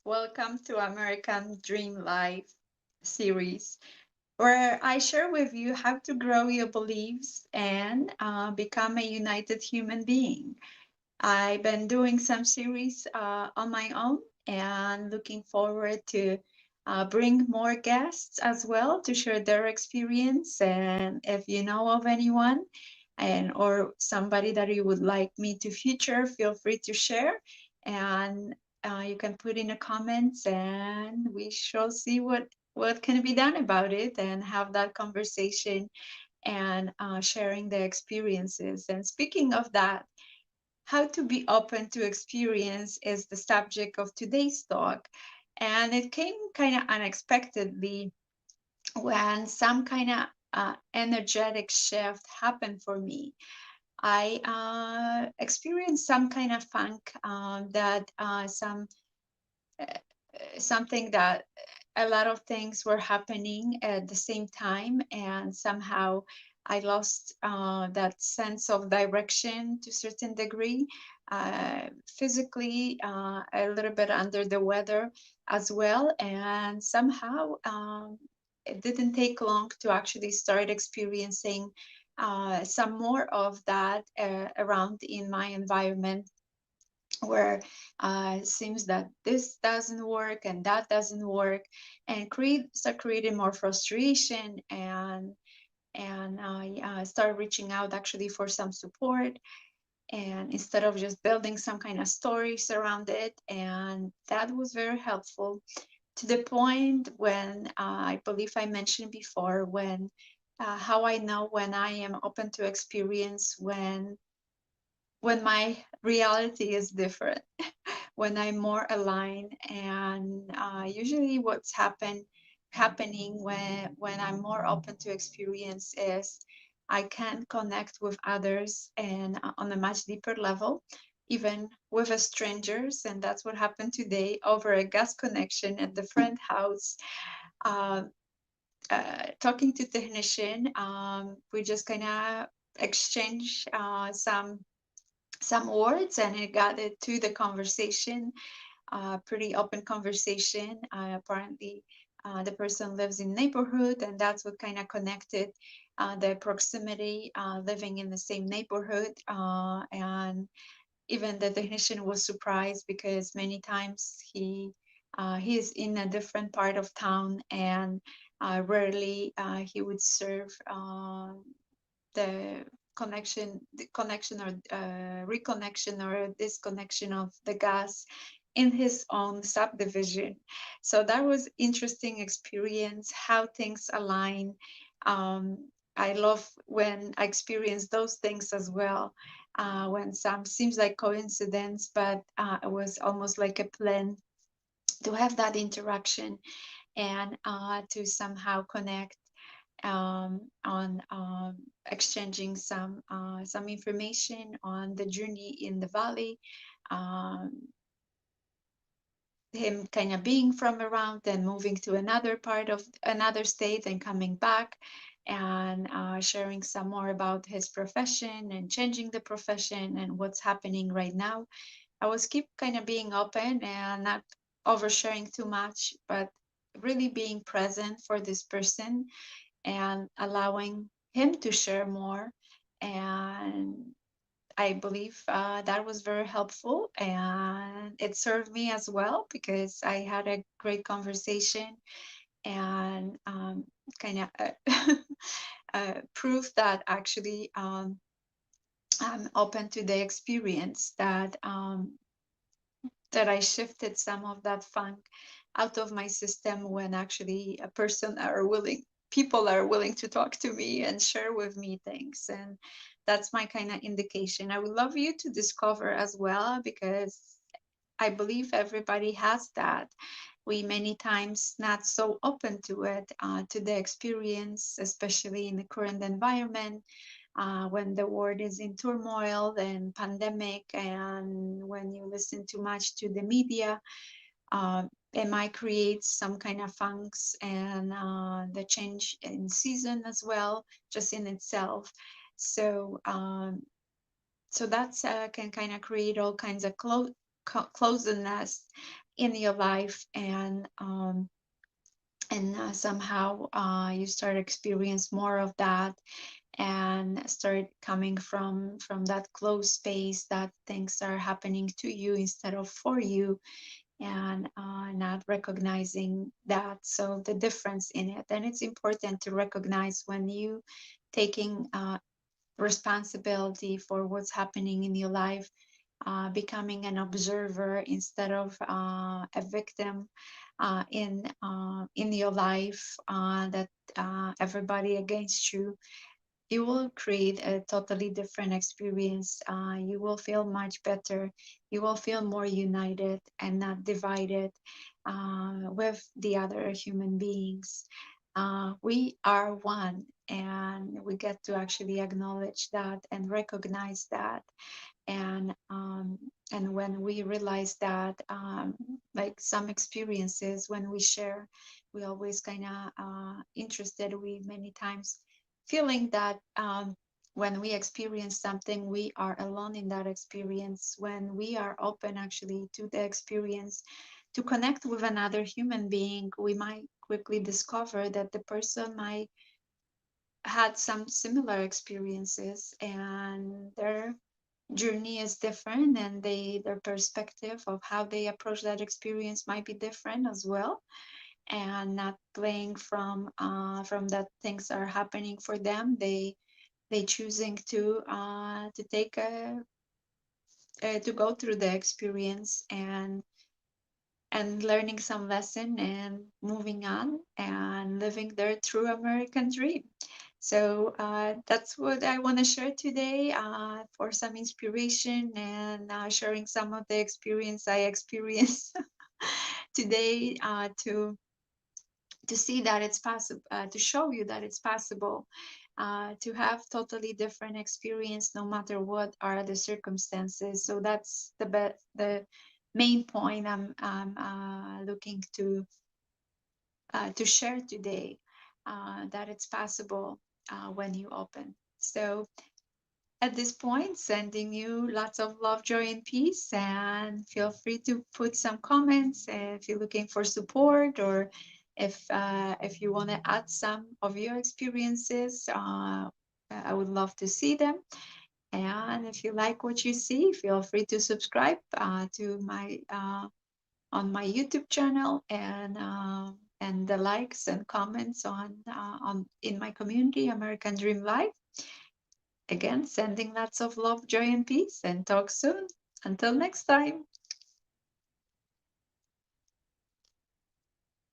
Welcome to American Dream Life series, where I share with you how to grow your beliefs and become a united human being. I've been doing some series on my own and looking forward to bring more guests as well to share their experience. And if you know of anyone and or somebody that you would like me to feature, feel free to share. And you can put in the comments, and we shall see what can be done about it and have that conversation and sharing the experiences. And speaking of that, how to be open to experience is the subject of today's talk. And it came kind of unexpectedly when some kind of energetic shift happened for me. I experienced some kind of funk that something that a lot of things were happening at the same time, and somehow I lost that sense of direction to a certain degree. Physically, a little bit under the weather as well, and somehow it didn't take long to actually start experiencing some more of that around in my environment, where it seems that this doesn't work and that doesn't work, and start creating more frustration, and I started reaching out actually for some support, and instead of just building some kind of stories around it, and that was very helpful to the point when I believe I mentioned before when how I know when I am open to experience when my reality is different, when I'm more aligned. And usually, what's happening when I'm more open to experience is I can connect with others and on a much deeper level, even with strangers. And that's what happened today over a gas connection at the friend house. Uh, Talking to technician, we just kind of exchange some words, and it got it to the conversation, pretty open conversation. Apparently, the person lives in neighborhood, and that's what kind of connected the proximity, living in the same neighborhood. And even the technician was surprised because many times he is in a different part of town, and rarely he would serve the connection or reconnection or disconnection of the gas in his own subdivision. So that was interesting experience how things align. um, I love when I experience those things as well, when some seems like coincidence, but it was almost like a plan to have that interaction and to somehow connect on exchanging some information on the journey in the valley, um, him kind of being from around and moving to another part of another state and coming back, and sharing some more about his profession and changing the profession and what's happening right now. I was keep kind of being open and not oversharing too much, but really being present for this person and allowing him to share more. And I believe that was very helpful, and it served me as well because I had a great conversation and kind of proof that actually I'm open to the experience that I shifted some of that funk out of my system when actually people are willing to talk to me and share with me things. And that's my kind of indication. I would love you to discover as well, because I believe everybody has that. We many times not so open to it, to the experience, especially in the current environment, when the world is in turmoil and pandemic, and when you listen too much to the media, it might create some kind of funks and the change in season as well, just in itself. So, so that's can kind of create all kinds of closeness in your life, and somehow you start experience more of that, and start coming from that closed space that things are happening to you instead of for you, and not recognizing that. So the difference in it, and it's important to recognize when you taking responsibility for what's happening in your life, becoming an observer instead of a victim in your life, that everybody against you. You will create a totally different experience. You will feel much better. You will feel more united and not divided with the other human beings. We are one, and we get to actually acknowledge that and recognize that. And when we realize that, like some experiences when we share, we always kind of interested, we many times feeling that when we experience something, we are alone in that experience. When we are open actually to the experience, to connect with another human being, we might quickly discover that the person might had some similar experiences, and their journey is different, and their perspective of how they approach that experience might be different as well, and not playing from that things are happening for them. They choosing to take a to go through the experience, and learning some lesson and moving on and living their true American dream. So that's what I want to share today, for some inspiration, and sharing some of the experience I experienced today, to see that it's possible, to show you that it's possible to have totally different experience no matter what are the circumstances. So that's the main point I'm looking to share today, that it's possible when you open. So at this point, sending you lots of love, joy, and peace. And feel free to put some comments if you're looking for support, or if you want to add some of your experiences. I would love to see them. And if you like what you see, feel free to subscribe to my on my YouTube channel, and the likes and comments on in my community, American Dream Life. Again, sending lots of love, joy, and peace, and talk soon. Until next time.